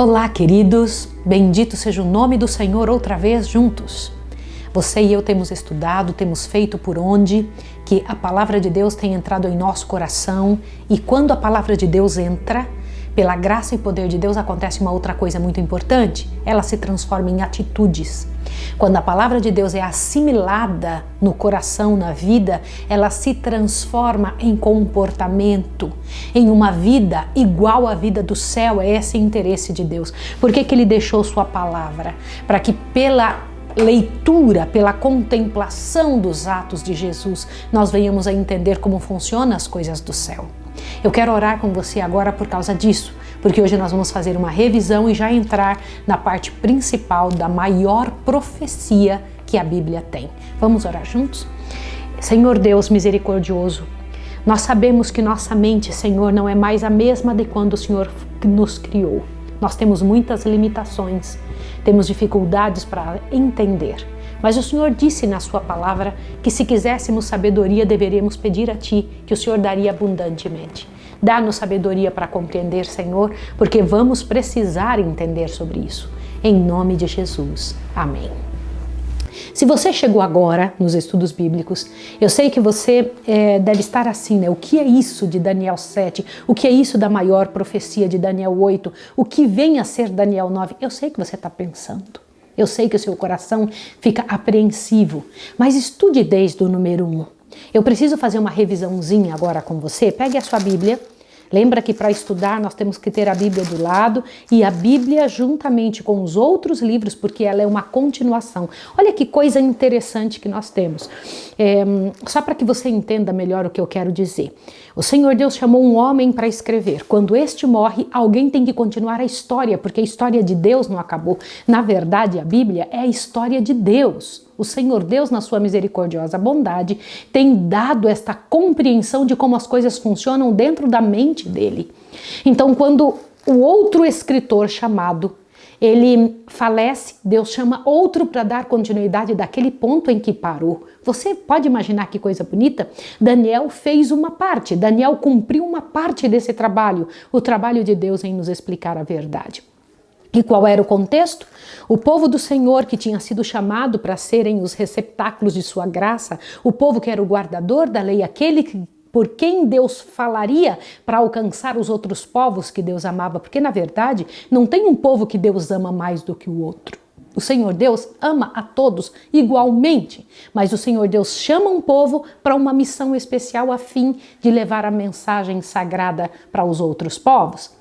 Olá, queridos, bendito seja o nome do Senhor outra vez juntos. Você e eu temos estudado, temos feito por onde que a palavra de Deus tem entrado em nosso coração, e quando a palavra de Deus entra, pela graça e poder de Deus, acontece uma outra coisa muito importante: ela se transforma em atitudes. Quando a palavra de Deus é assimilada no coração, na vida, ela se transforma em comportamento, em uma vida igual à vida do céu. É esse o interesse de Deus. Por que Ele deixou sua palavra? Para que pela leitura, pela contemplação dos atos de Jesus, nós venhamos a entender como funcionam as coisas do céu. Eu quero orar com você agora por causa disso, porque hoje nós vamos fazer uma revisão e já entrar na parte principal da maior profecia que a Bíblia tem. Vamos orar juntos? Senhor Deus misericordioso, nós sabemos que nossa mente, Senhor, não é mais a mesma de quando o Senhor nos criou. Nós temos muitas limitações, temos dificuldades para entender. Mas o Senhor disse na sua palavra que se quiséssemos sabedoria, deveríamos pedir a Ti, que o Senhor daria abundantemente. Dá-nos sabedoria para compreender, Senhor, porque vamos precisar entender sobre isso. Em nome de Jesus. Amém. Se você chegou agora nos estudos bíblicos, eu sei que você deve estar assim, né? O que é isso de Daniel 7? O que é isso da maior profecia de Daniel 8? O que vem a ser Daniel 9? Eu sei que você está pensando. Eu sei que o seu coração fica apreensivo, mas estude desde o número 1. Eu preciso fazer uma revisãozinha agora com você. Pegue a sua Bíblia. Lembra que para estudar nós temos que ter a Bíblia do lado e a Bíblia juntamente com os outros livros, porque ela é uma continuação. Olha que coisa interessante que nós temos. Só para que você entenda melhor o que eu quero dizer. O Senhor Deus chamou um homem para escrever. Quando este morre, alguém tem que continuar a história, porque a história de Deus não acabou. Na verdade, a Bíblia é a história de Deus. O Senhor Deus, na sua misericordiosa bondade, tem dado esta compreensão de como as coisas funcionam dentro da mente dele. Então, quando o outro escritor chamado, ele falece, Deus chama outro para dar continuidade daquele ponto em que parou. Você pode imaginar que coisa bonita? Daniel fez uma parte, Daniel cumpriu uma parte desse trabalho, o trabalho de Deus em nos explicar a verdade. E qual era o contexto? O povo do Senhor, que tinha sido chamado para serem os receptáculos de sua graça, o povo que era o guardador da lei, aquele por quem Deus falaria para alcançar os outros povos que Deus amava, porque na verdade não tem um povo que Deus ama mais do que o outro. O Senhor Deus ama a todos igualmente, mas o Senhor Deus chama um povo para uma missão especial a fim de levar a mensagem sagrada para os outros povos.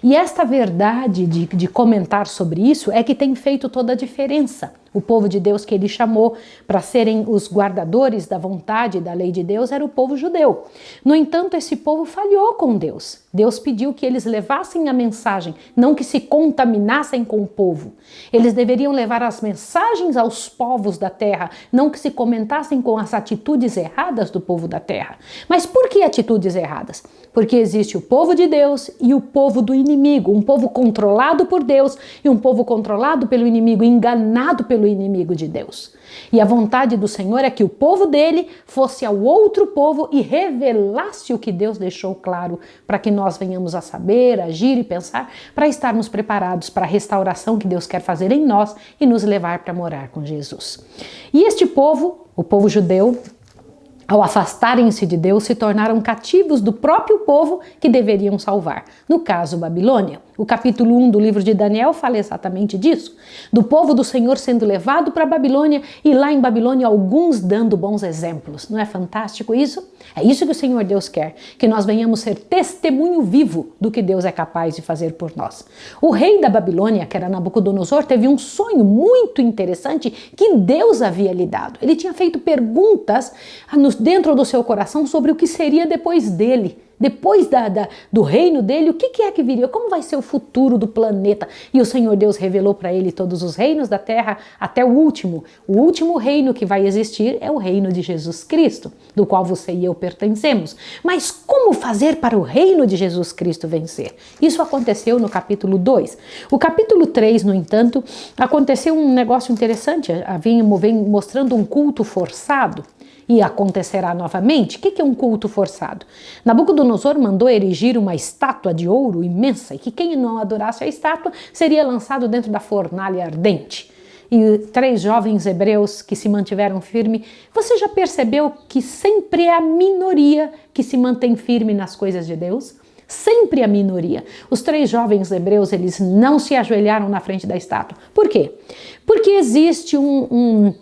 E esta verdade de comentar sobre isso é que tem feito toda a diferença. O povo de Deus que ele chamou para serem os guardadores da vontade e da lei de Deus era o povo judeu. No entanto, esse povo falhou com Deus. Deus pediu que eles levassem a mensagem, não que se contaminassem com o povo. Eles deveriam levar as mensagens aos povos da terra, não que se comentassem com as atitudes erradas do povo da terra. Mas por que atitudes erradas? Porque existe o povo de Deus e o povo do inimigo, um povo controlado por Deus e um povo controlado pelo inimigo, enganado pelo inimigo de Deus. E a vontade do Senhor é que o povo dele fosse ao outro povo e revelasse o que Deus deixou claro, para que nós venhamos a saber, agir e pensar, para estarmos preparados para a restauração que Deus quer fazer em nós e nos levar para morar com Jesus. E este povo, o povo judeu, ao afastarem-se de Deus, se tornaram cativos do próprio povo que deveriam salvar. No caso, Babilônia. O capítulo 1 do livro de Daniel fala exatamente disso. Do povo do Senhor sendo levado para a Babilônia e lá em Babilônia alguns dando bons exemplos. Não é fantástico isso? É isso que o Senhor Deus quer, que nós venhamos ser testemunho vivo do que Deus é capaz de fazer por nós. O rei da Babilônia, que era Nabucodonosor, teve um sonho muito interessante que Deus havia lhe dado. Ele tinha feito perguntas dentro do seu coração sobre o que seria depois dele. Depois do reino dele, o que é que viria? Como vai ser o futuro do planeta? E o Senhor Deus revelou para ele todos os reinos da terra, até o último. O último reino que vai existir é o reino de Jesus Cristo, do qual você e eu pertencemos. Mas como fazer para o reino de Jesus Cristo vencer? Isso aconteceu no capítulo 2. O capítulo 3, no entanto, aconteceu um negócio interessante. Vem mostrando um culto forçado. e acontecerá novamente. O que é um culto forçado? Nabucodonosor mandou erigir uma estátua de ouro imensa e que quem não adorasse a estátua seria lançado dentro da fornalha ardente. E 3 jovens hebreus que se mantiveram firmes. Você já percebeu que sempre é a minoria que se mantém firme nas coisas de Deus? Sempre a minoria. Os 3 jovens hebreus, eles não se ajoelharam na frente da estátua. Por quê? Porque existe um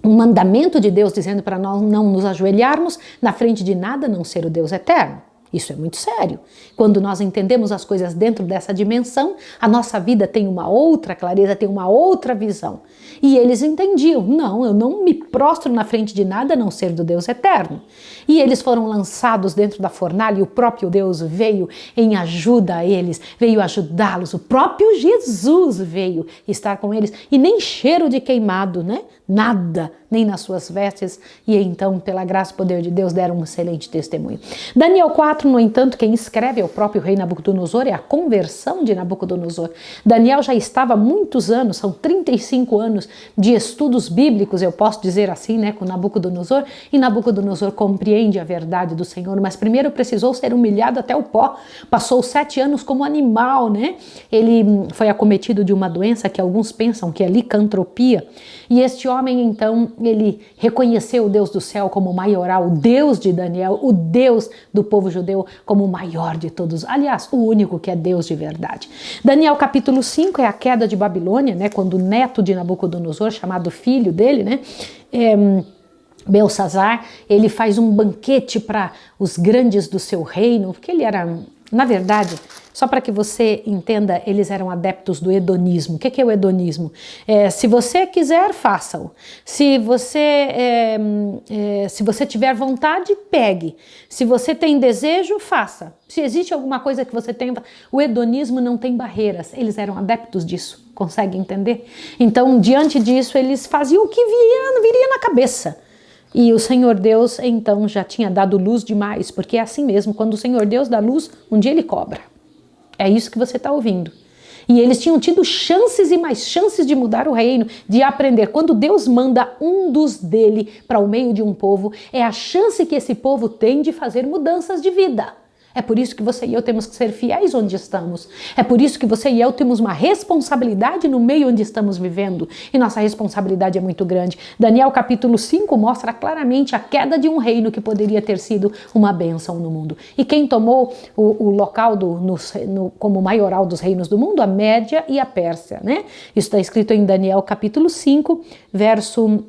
mandamento de Deus dizendo para nós não nos ajoelharmos na frente de nada a não ser o Deus eterno. Isso é muito sério. Quando nós entendemos as coisas dentro dessa dimensão, a nossa vida tem uma outra clareza, tem uma outra visão. E eles entendiam, não, eu não me prostro na frente de nada a não ser do Deus eterno. E eles foram lançados dentro da fornalha e o próprio Deus veio em ajuda a eles, veio ajudá-los. O próprio Jesus veio estar com eles e nem cheiro de queimado, né? Nada, nem nas suas vestes, e então, pela graça e poder de Deus, deram um excelente testemunho. Daniel 4, no entanto, quem escreve é o próprio rei Nabucodonosor, é a conversão de Nabucodonosor. Daniel já estava há muitos anos, são 35 anos de estudos bíblicos, eu posso dizer assim, né, com Nabucodonosor, e Nabucodonosor compreende a verdade do Senhor, mas primeiro precisou ser humilhado até o pó, passou 7 anos como animal, né? Ele foi acometido de uma doença que alguns pensam que é licantropia, e este homem, então, ele reconheceu o Deus do céu como o maioral, o Deus de Daniel, o Deus do povo judeu como o maior de todos. Aliás, o único que é Deus de verdade. Daniel capítulo 5 é a queda de Babilônia, né? Quando o neto de Nabucodonosor, chamado filho dele, né? Belsazar, ele faz um banquete para os grandes do seu reino, porque ele era, na verdade, só para que você entenda, eles eram adeptos do hedonismo. O que é o hedonismo? Se você quiser, faça-o. Se você tiver vontade, pegue. Se você tem desejo, faça. Se existe alguma coisa que você tem... O hedonismo não tem barreiras. Eles eram adeptos disso. Consegue entender? Então, diante disso, eles faziam o que viria na cabeça. E o Senhor Deus, então, já tinha dado luz demais, porque é assim mesmo, quando o Senhor Deus dá luz, um dia ele cobra. É isso que você está ouvindo. E eles tinham tido chances e mais chances de mudar o reino, de aprender. Quando Deus manda um dos dele para o meio de um povo, é a chance que esse povo tem de fazer mudanças de vida. É por isso que você e eu temos que ser fiéis onde estamos. É por isso que você e eu temos uma responsabilidade no meio onde estamos vivendo. E nossa responsabilidade é muito grande. Daniel capítulo 5 mostra claramente a queda de um reino que poderia ter sido uma bênção no mundo. E quem tomou o local como maioral dos reinos do mundo? A Média e a Pérsia, né? Isso está escrito em Daniel capítulo 5, verso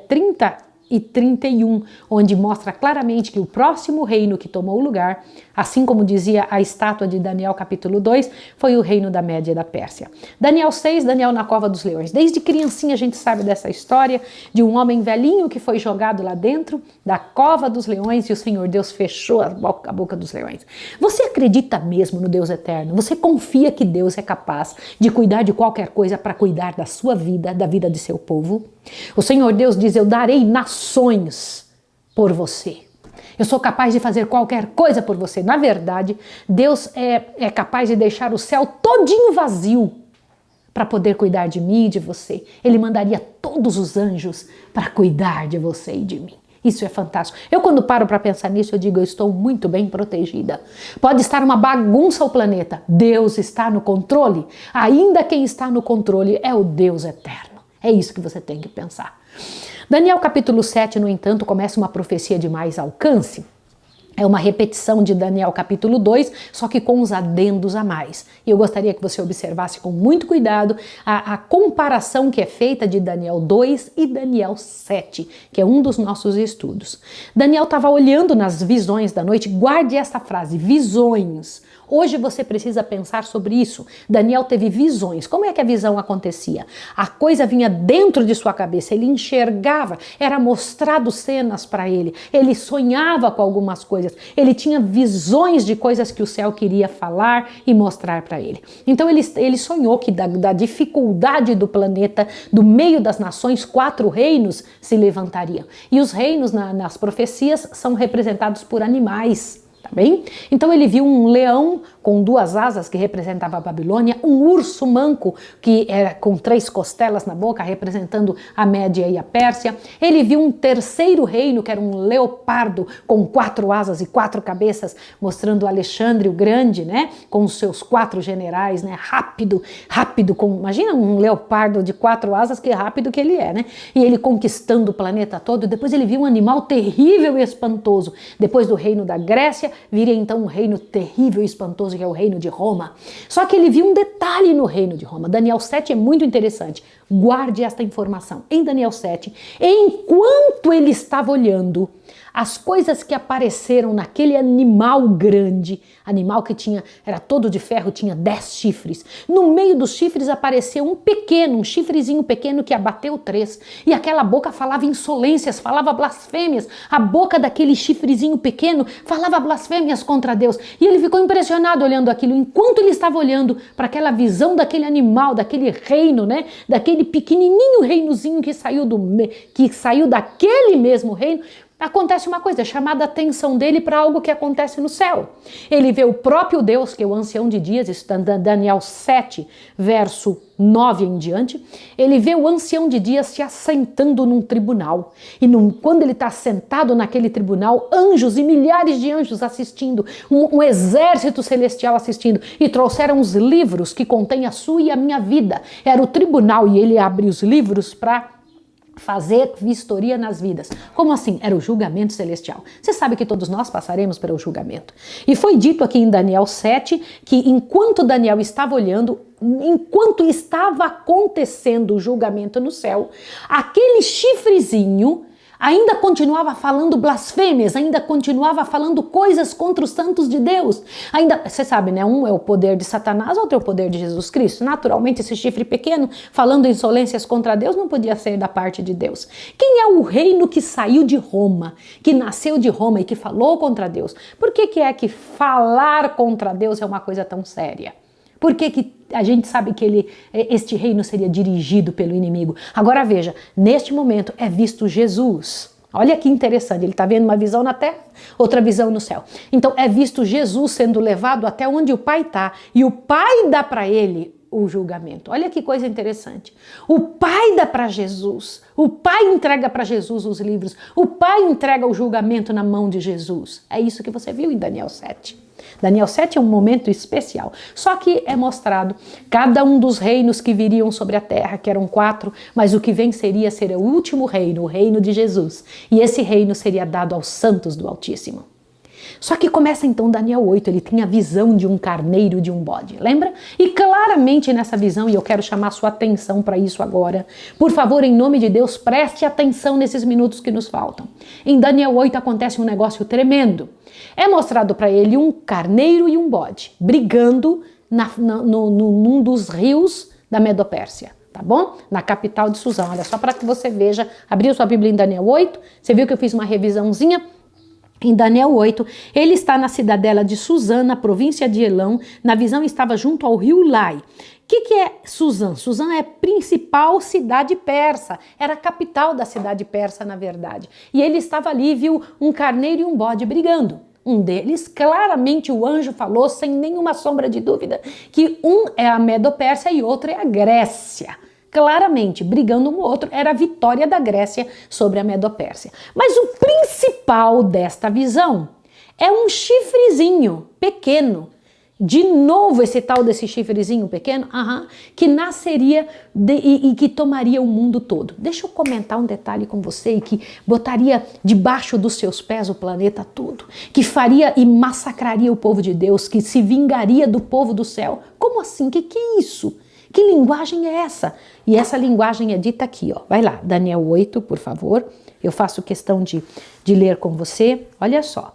30 e 31, onde mostra claramente que o próximo reino que tomou o lugar, assim como dizia a estátua de Daniel capítulo 2, foi o reino da Média e da Pérsia. Daniel 6, Daniel na cova dos leões. Desde criancinha a gente sabe dessa história de um homem velhinho que foi jogado lá dentro da cova dos leões e o Senhor Deus fechou a boca dos leões. Você acredita mesmo no Deus eterno? Você confia que Deus é capaz de cuidar de qualquer coisa para cuidar da sua vida, da vida de seu povo? O Senhor Deus diz, eu darei nações por você. Eu sou capaz de fazer qualquer coisa por você. Na verdade, Deus é capaz de deixar o céu todinho vazio para poder cuidar de mim e de você. Ele mandaria todos os anjos para cuidar de você e de mim. Isso é fantástico. Eu quando paro para pensar nisso, eu digo, eu estou muito bem protegida. Pode estar uma bagunça o planeta. Deus está no controle. Ainda quem está no controle é o Deus eterno. É isso que você tem que pensar. Daniel capítulo 7, no entanto, começa uma profecia de mais alcance. É uma repetição de Daniel capítulo 2, só que com os adendos a mais. E eu gostaria que você observasse com muito cuidado a comparação que é feita de Daniel 2 e Daniel 7, que é um dos nossos estudos. Daniel estava olhando nas visões da noite, guarde essa frase, visões. Hoje você precisa pensar sobre isso. Daniel teve visões. Como é que a visão acontecia? A coisa vinha dentro de sua cabeça, ele enxergava, era mostrado cenas para ele, ele sonhava com algumas coisas, ele tinha visões de coisas que o céu queria falar e mostrar para ele. Então ele sonhou que da dificuldade do planeta, do meio das nações, 4 reinos se levantariam. E os reinos nas profecias são representados por animais. Tá bem? Então ele viu um leão com 2 asas, que representava a Babilônia, um urso manco, que era com 3 costelas na boca, representando a Média e a Pérsia. Ele viu um terceiro reino, que era um leopardo com 4 asas e 4 cabeças, mostrando Alexandre o Grande, né? Com os seus 4 generais, né? Rápido, imagina um leopardo de 4 asas, que rápido que ele é, né? E ele conquistando o planeta todo. Depois ele viu um animal terrível e espantoso. Depois do reino da Grécia, viria então um reino terrível e espantoso, que é o reino de Roma. Só que ele viu um detalhe no reino de Roma. Daniel 7 é muito interessante. Guarde esta informação. Em Daniel 7, enquanto ele estava olhando as coisas que apareceram naquele animal grande, animal que era todo de ferro, tinha 10 chifres. No meio dos chifres apareceu um chifrezinho pequeno que abateu 3. E aquela boca falava insolências, falava blasfêmias. A boca daquele chifrezinho pequeno falava blasfêmias contra Deus. E ele ficou impressionado olhando aquilo. Enquanto ele estava olhando para aquela visão daquele animal, daquele reino, né? Daquele pequenininho reinozinho que saiu daquele mesmo reino, acontece uma coisa, chamada a atenção dele para algo que acontece no céu. Ele vê o próprio Deus, que é o ancião de dias, isso está em Daniel 7, verso 9 em diante. Ele vê o ancião de dias se assentando num tribunal. E quando ele está sentado naquele tribunal, anjos e milhares de anjos assistindo, um exército celestial assistindo, e trouxeram os livros que contêm a sua e a minha vida. Era o tribunal, e ele abre os livros para fazer vistoria nas vidas. Como assim? Era o julgamento celestial. Você sabe que todos nós passaremos pelo julgamento. E foi dito aqui em Daniel 7 que enquanto Daniel estava olhando, enquanto estava acontecendo o julgamento no céu, aquele chifrezinho ainda continuava falando blasfêmias, ainda continuava falando coisas contra os santos de Deus. Ainda, você sabe, né? Um é o poder de Satanás, outro é o poder de Jesus Cristo. Naturalmente, esse chifre pequeno, falando insolências contra Deus, não podia ser da parte de Deus. Quem é o reino que saiu de Roma, que nasceu de Roma e que falou contra Deus? Por que é que falar contra Deus é uma coisa tão séria? Por que a gente sabe que este reino seria dirigido pelo inimigo? Agora veja, neste momento é visto Jesus. Olha que interessante, ele está vendo uma visão na terra, outra visão no céu. Então é visto Jesus sendo levado até onde o Pai está, e o Pai dá para ele o julgamento. Olha que coisa interessante. O Pai dá para Jesus, o Pai entrega para Jesus os livros, o Pai entrega o julgamento na mão de Jesus. É isso que você viu em Daniel 7. Daniel 7 é um momento especial, só que é mostrado cada um dos reinos que viriam sobre a terra, que eram 4, mas o que venceria seria o último reino, o reino de Jesus, e esse reino seria dado aos santos do Altíssimo. Só que começa então Daniel 8, ele tem a visão de um carneiro e de um bode, lembra? E claramente nessa visão, e eu quero chamar sua atenção para isso agora, por favor, em nome de Deus, preste atenção nesses minutos que nos faltam. Em Daniel 8 acontece um negócio tremendo. É mostrado para ele um carneiro e um bode, brigando num dos rios da Medopérsia. Tá bom? Na capital de Susã. Olha só para que você veja, abriu sua Bíblia em Daniel 8, você viu que eu fiz uma revisãozinha? Em Daniel 8, ele está na cidadela de Susã, na província de Elão. Na visão estava junto ao rio Lai. O que é Susã? Susã é a principal cidade persa. Era a capital da cidade persa, na verdade. E ele estava ali e viu um carneiro e um bode brigando. Um deles, claramente o anjo falou, sem nenhuma sombra de dúvida, que um é a Medo-Pérsia e outro é a Grécia. Claramente, brigando um outro, era a vitória da Grécia sobre a Medo-Pérsia. Mas o principal desta visão é um chifrezinho pequeno. De novo esse tal desse chifrezinho pequeno, que nasceria e que tomaria o mundo todo. Deixa eu comentar um detalhe com você, que botaria debaixo dos seus pés o planeta todo, que faria e massacraria o povo de Deus, que se vingaria do povo do céu. Como assim? Que é isso? Que linguagem é essa? E essa linguagem é dita aqui, ó. Vai lá, Daniel 8, por favor. Eu faço questão de ler com você. Olha só.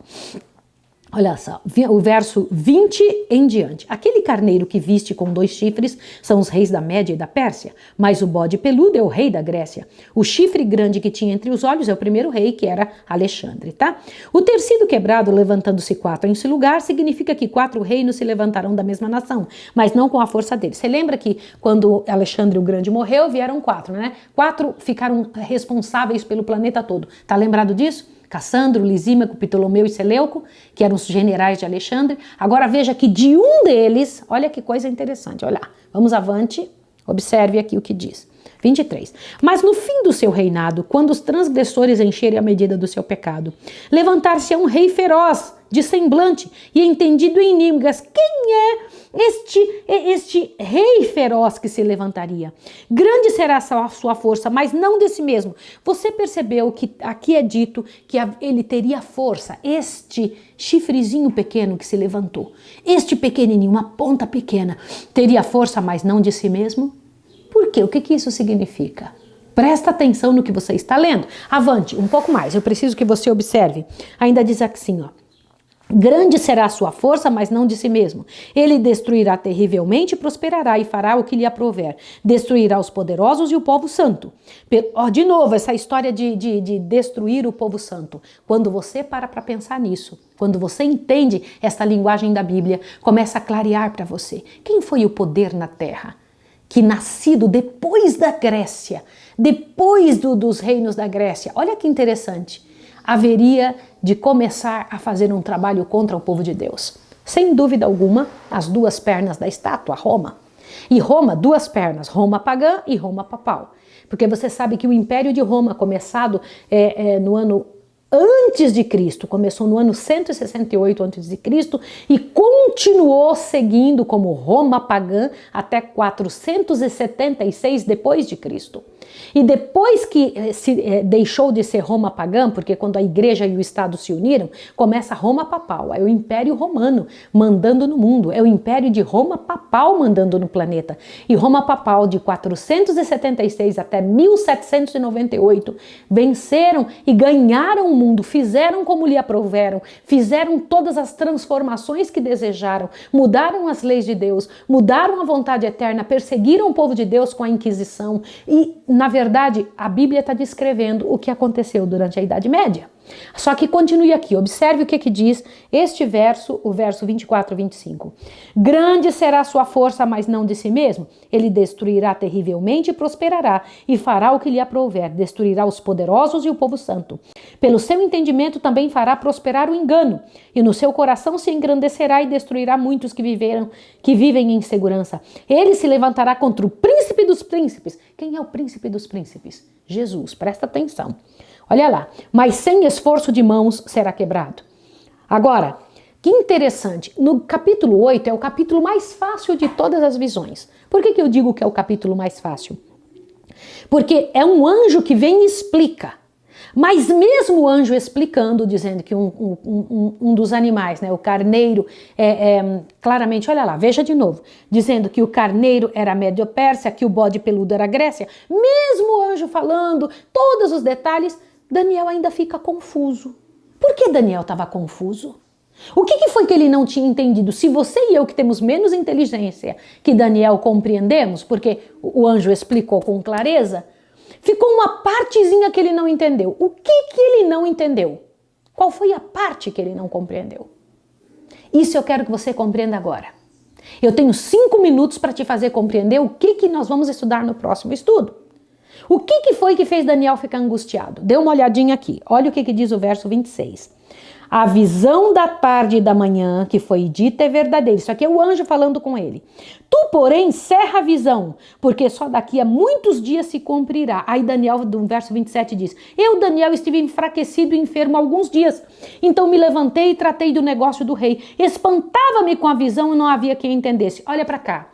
Olha só, o verso 20 em diante. Aquele carneiro que viste com 2 chifres são os reis da Média e da Pérsia, mas o bode peludo é o rei da Grécia. O chifre grande que tinha entre os olhos é o primeiro rei, que era Alexandre, tá? O tecido quebrado, levantando-se 4 em seu lugar, significa que 4 reinos se levantarão da mesma nação, mas não com a força deles. Você lembra que quando Alexandre o Grande morreu, vieram 4, né? 4 ficaram responsáveis pelo planeta todo. Tá lembrado disso? Cassandro, Lisímaco, Ptolomeu e Seleuco, que eram os generais de Alexandre. Agora veja que de um deles, olha que coisa interessante, olha, vamos avante, observe aqui o que diz. 23. Mas no fim do seu reinado, quando os transgressores encherem a medida do seu pecado, levantar-se-á um rei feroz, de semblante e entendido em inimigas. Quem é este rei feroz que se levantaria? Grande será a sua força, mas não de si mesmo. Você percebeu que aqui é dito que ele teria força, este chifrezinho pequeno que se levantou, este pequenininho, uma ponta pequena, teria força, mas não de si mesmo? Por quê? O que isso significa? Presta atenção no que você está lendo. Avante, um pouco mais, eu preciso que você observe. Ainda diz assim, ó. Grande será a sua força, mas não de si mesmo. Ele destruirá terrivelmente, prosperará e fará o que lhe aprouver. Destruirá os poderosos e o povo santo. De novo, essa história de destruir o povo santo. Quando você para pensar nisso, quando você entende essa linguagem da Bíblia, começa a clarear para você. Quem foi o poder na terra? Que nascido depois da Grécia, depois dos reinos da Grécia. Olha que interessante. Haveria de começar a fazer um trabalho contra o povo de Deus. Sem dúvida alguma, as duas pernas da estátua, Roma. E Roma, duas pernas, Roma pagã e Roma papal. Porque você sabe que o Império de Roma, começado no ano antes de Cristo, começou no ano 168 antes de Cristo e continuou seguindo como Roma pagã até 476 depois de Cristo. E depois que deixou de ser Roma pagã, porque quando a igreja e o Estado se uniram, começa Roma papal, é o Império Romano mandando no mundo, é o Império de Roma papal mandando no planeta. E Roma papal de 476 até 1798 venceram e ganharam o mundo, fizeram como lhe aprouveram, fizeram todas as transformações que desejaram, mudaram as leis de Deus, mudaram a vontade eterna, perseguiram o povo de Deus com a Inquisição e, na verdade, a Bíblia está descrevendo o que aconteceu durante a Idade Média. Só que continue aqui, observe o que diz este verso, o verso 24 e 25. Grande será a sua força, mas não de si mesmo. Ele destruirá terrivelmente e prosperará, e fará o que lhe aprouver. Destruirá os poderosos e o povo santo. Pelo seu entendimento também fará prosperar o engano, e no seu coração se engrandecerá e destruirá muitos que vivem em segurança. Ele se levantará contra o príncipe dos príncipes. Quem é o príncipe dos príncipes? Jesus, presta atenção. Olha lá, mas sem esforço de mãos será quebrado. Agora, que interessante, no capítulo 8 é o capítulo mais fácil de todas as visões. Por que eu digo que é o capítulo mais fácil? Porque é um anjo que vem e explica. Mas mesmo o anjo explicando, dizendo que um dos animais, né, o carneiro, claramente, olha lá, veja de novo, dizendo que o carneiro era a Médio-Pérsia, que o bode peludo era a Grécia, mesmo o anjo falando todos os detalhes, Daniel ainda fica confuso. Por que Daniel estava confuso? O que foi que ele não tinha entendido? Se você e eu, que temos menos inteligência que Daniel, compreendemos, porque o anjo explicou com clareza, ficou uma partezinha que ele não entendeu. O que ele não entendeu? Qual foi a parte que ele não compreendeu? Isso eu quero que você compreenda agora. Eu tenho 5 minutos para te fazer compreender o que nós vamos estudar no próximo estudo. O que foi que fez Daniel ficar angustiado? Dê uma olhadinha aqui. Olha o que diz o verso 26. A visão da tarde e da manhã que foi dita é verdadeira. Isso aqui é o anjo falando com ele. Tu, porém, cerra a visão, porque só daqui a muitos dias se cumprirá. Aí Daniel, do verso 27, diz: Eu, Daniel, estive enfraquecido e enfermo alguns dias. Então me levantei e tratei do negócio do rei. Espantava-me com a visão e não havia quem entendesse. Olha para cá.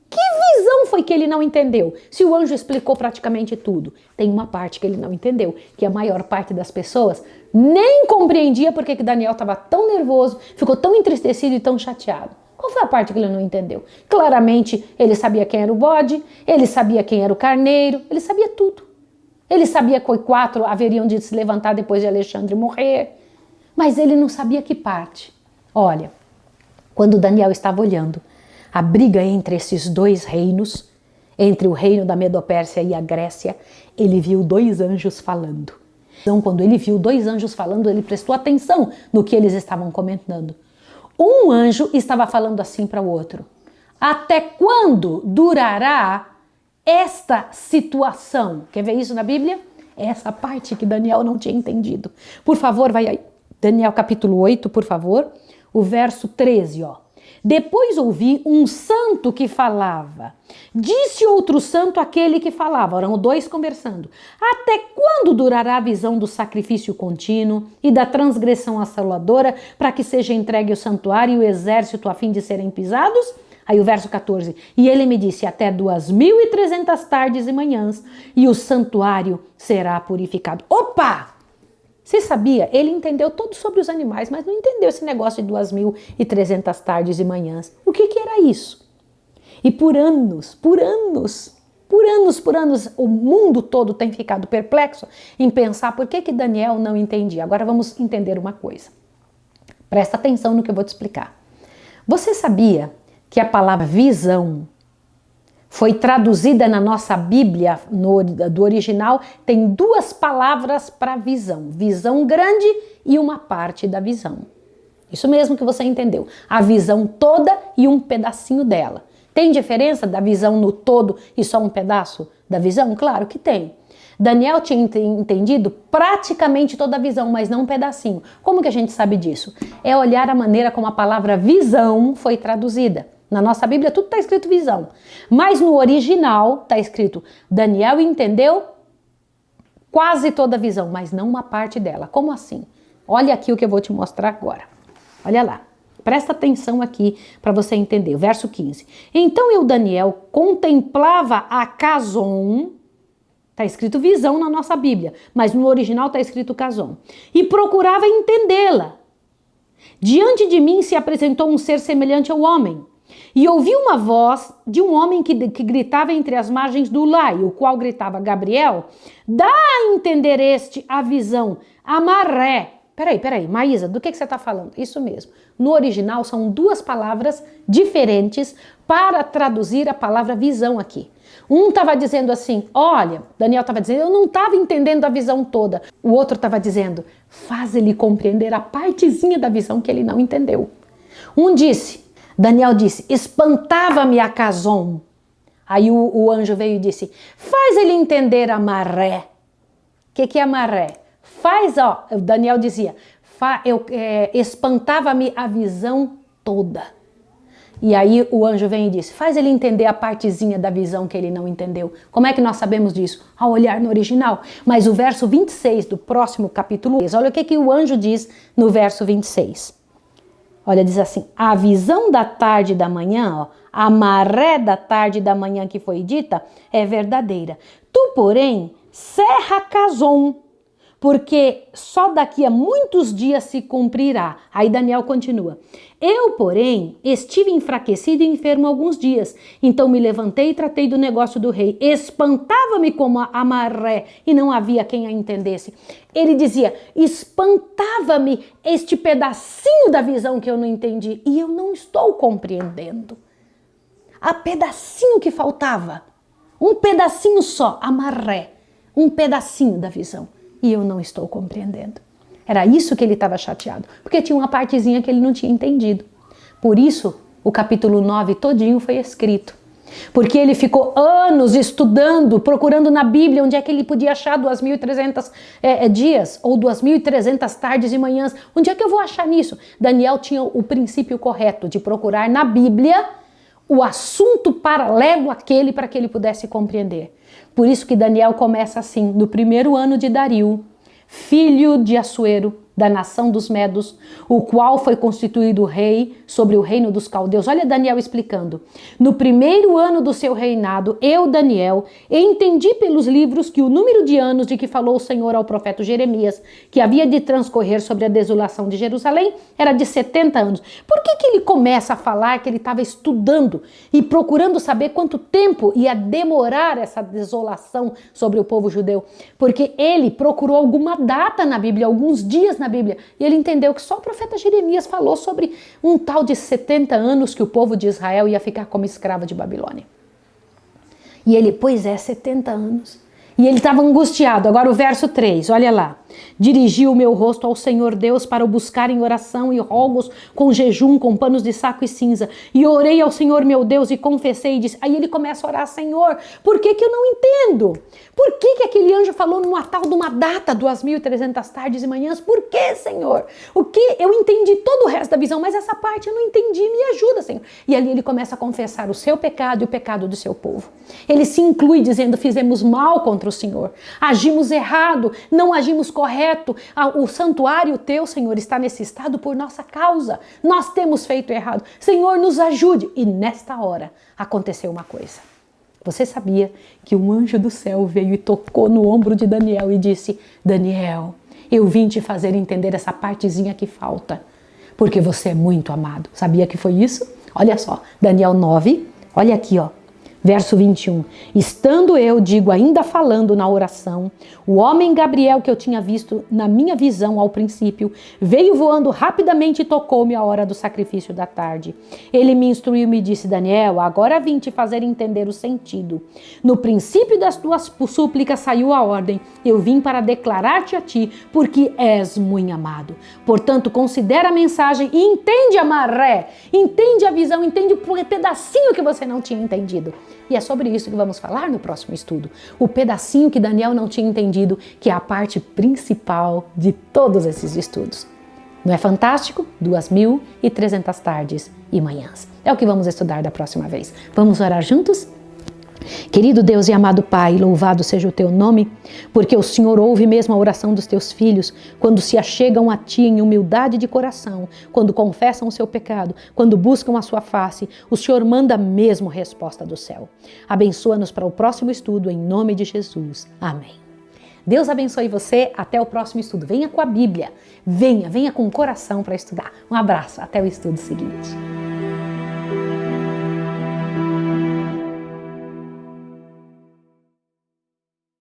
Que visão foi que ele não entendeu? Se o anjo explicou praticamente tudo, tem uma parte que ele não entendeu, que a maior parte das pessoas nem compreendia porque que Daniel estava tão nervoso, ficou tão entristecido e tão chateado. Qual foi a parte que ele não entendeu? Claramente, ele sabia quem era o bode, ele sabia quem era o carneiro, ele sabia tudo. Ele sabia que 4 haveriam de se levantar depois de Alexandre morrer, mas ele não sabia que parte. Olha, quando Daniel estava olhando a briga entre esses dois reinos, entre o reino da Medo-Pérsia e a Grécia, ele viu 2 anjos falando. Então, quando ele viu 2 anjos falando, ele prestou atenção no que eles estavam comentando. Um anjo estava falando assim para o outro: até quando durará esta situação? Quer ver isso na Bíblia? Essa parte que Daniel não tinha entendido. Por favor, vai aí. Daniel capítulo 8, por favor. O verso 13, ó. Depois ouvi um santo que falava. Disse outro santo aquele que falava. Eram dois conversando. Até quando durará a visão do sacrifício contínuo e da transgressão assoladora para que seja entregue o santuário e o exército a fim de serem pisados? Aí o verso 14. E ele me disse, até 2.300 tardes e manhãs, e o santuário será purificado. Opa! Você sabia? Ele entendeu tudo sobre os animais, mas não entendeu esse negócio de 2.300 tardes e manhãs. O que era isso? E por anos, o mundo todo tem ficado perplexo em pensar por que Daniel não entendia. Agora vamos entender uma coisa. Presta atenção no que eu vou te explicar. Você sabia que a palavra visão foi traduzida na nossa Bíblia, do original, tem duas palavras para visão. Visão grande e uma parte da visão. Isso mesmo que você entendeu. A visão toda e um pedacinho dela. Tem diferença da visão no todo e só um pedaço da visão? Claro que tem. Daniel tinha entendido praticamente toda a visão, mas não um pedacinho. Como que a gente sabe disso? É olhar a maneira como a palavra visão foi traduzida. Na nossa Bíblia tudo está escrito visão, mas no original está escrito Daniel entendeu quase toda a visão, mas não uma parte dela. Como assim? Olha aqui o que eu vou te mostrar agora. Olha lá, presta atenção aqui para você entender. O verso 15. Então eu, Daniel, contemplava a Casom, está escrito visão na nossa Bíblia, mas no original está escrito Casom, e procurava entendê-la. Diante de mim se apresentou um ser semelhante ao homem. E ouvi uma voz de um homem que gritava entre as margens do lago, o qual gritava, Gabriel, dá a entender a visão, amarré. Peraí, Maísa, do que você está falando? Isso mesmo. No original são duas palavras diferentes para traduzir a palavra visão aqui. Um estava dizendo assim, olha, Daniel estava dizendo, eu não estava entendendo a visão toda. O outro estava dizendo, faz ele compreender a partezinha da visão que ele não entendeu. Daniel disse, espantava-me a Casom. Aí o anjo veio e disse, faz ele entender a maré. O que é maré? O Daniel dizia, espantava-me a visão toda. E aí o anjo vem e disse, faz ele entender a partezinha da visão que ele não entendeu. Como é que nós sabemos disso? Ao olhar no original. Mas o verso 26 do próximo capítulo, olha o que o anjo diz no verso 26. Olha, diz assim, a visão da tarde e da manhã, a maré da tarde e da manhã que foi dita, é verdadeira. Tu, porém, cerra Casom, porque só daqui a muitos dias se cumprirá. Aí Daniel continua. Eu, porém, estive enfraquecido e enfermo alguns dias. Então me levantei e tratei do negócio do rei. Espantava-me como a maré e não havia quem a entendesse. Ele dizia, espantava-me este pedacinho da visão que eu não entendi e eu não estou compreendendo. A pedacinho que faltava, um pedacinho só, a maré, um pedacinho da visão. E eu não estou compreendendo. Era isso que ele estava chateado, porque tinha uma partezinha que ele não tinha entendido. Por isso, o capítulo 9 todinho foi escrito. Porque ele ficou anos estudando, procurando na Bíblia onde é que ele podia achar 2.300 dias, ou 2.300 tardes e manhãs. Onde é que eu vou achar nisso? Daniel tinha o princípio correto de procurar na Bíblia o assunto paralelo àquele para que ele pudesse compreender. Por isso que Daniel começa assim, no primeiro ano de Dario, filho de Assuero, da nação dos Medos, o qual foi constituído rei sobre o reino dos caldeus. Olha Daniel explicando. No primeiro ano do seu reinado, eu, Daniel, entendi pelos livros que o número de anos de que falou o Senhor ao profeta Jeremias, que havia de transcorrer sobre a desolação de Jerusalém, era de 70 anos. Por que ele começa a falar que ele estava estudando e procurando saber quanto tempo ia demorar essa desolação sobre o povo judeu? Porque ele procurou alguma data na Bíblia, alguns dias na Bíblia, e ele entendeu que só o profeta Jeremias falou sobre um tal de 70 anos que o povo de Israel ia ficar como escravo de Babilônia. E ele, pois é, 70 anos. E ele estava angustiado. Agora o verso 3, olha lá. Dirigi o meu rosto ao Senhor Deus para o buscar em oração e rogos, com jejum, com panos de saco e cinza. E orei ao Senhor meu Deus e confessei e disse... Aí ele começa a orar, Senhor, por que eu não entendo? Por que aquele anjo falou numa tal de uma data, 2.300 tardes e manhãs? Por que, Senhor? O que? Eu entendi todo o resto da visão, mas essa parte eu não entendi, me ajuda, Senhor. E ali ele começa a confessar o seu pecado e o pecado do seu povo. Ele se inclui dizendo, fizemos mal contra o Senhor, agimos errado, não agimos correto, o santuário teu, Senhor, está nesse estado por nossa causa, nós temos feito errado, Senhor, nos ajude. E nesta hora aconteceu uma coisa. Você sabia que um anjo do céu veio e tocou no ombro de Daniel e disse, Daniel, eu vim te fazer entender essa partezinha que falta, porque você é muito amado. Sabia que foi isso? Olha só, Daniel 9, olha aqui, ó. Verso 21, estando eu, digo, ainda falando na oração, o homem Gabriel que eu tinha visto na minha visão ao princípio, veio voando rapidamente e tocou-me a hora do sacrifício da tarde. Ele me instruiu e me disse, Daniel, agora vim te fazer entender o sentido. No princípio das tuas súplicas saiu a ordem, eu vim para declarar-te a ti, porque és muito amado. Portanto, considera a mensagem e entende a maré, entende a visão, entende o pedacinho que você não tinha entendido. E é sobre isso que vamos falar no próximo estudo. O pedacinho que Daniel não tinha entendido, que é a parte principal de todos esses estudos. Não é fantástico? 2.300 tardes e manhãs. É o que vamos estudar da próxima vez. Vamos orar juntos? Querido Deus e amado Pai, louvado seja o teu nome, porque o Senhor ouve mesmo a oração dos teus filhos, quando se achegam a ti em humildade de coração, quando confessam o seu pecado, quando buscam a sua face, o Senhor manda mesmo resposta do céu. Abençoa-nos para o próximo estudo, em nome de Jesus. Amém. Deus abençoe você, até o próximo estudo. Venha com a Bíblia, venha com o coração para estudar. Um abraço, até o estudo seguinte.